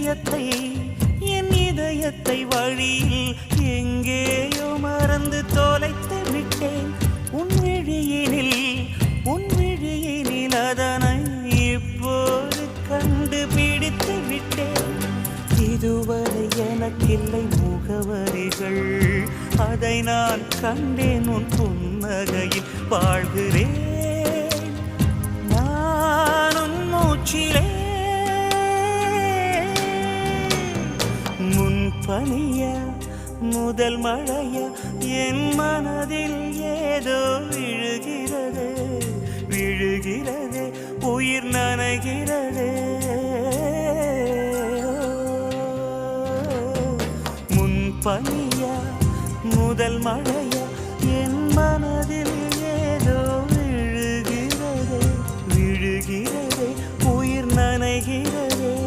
என் இதயத்தை வழியில் எங்கேயோ மறந்து தொலைத்து விட்டேன். உன் விழியினில் அதனை இப்போது கண்டுபிடித்து விட்டேன். இதுவரை எனக்கில்லை முகவரிகள், அதை நான் கண்டேன் உன் புன்னகையில். வாழ்கிறேன் நான் உன் மூச்சிலே. முன்பனியா முதல் மழையா என் மனதில் ஏதோ விழுகிறது, உயிர் நனைகிறது. முன்பனியா முதல் மழை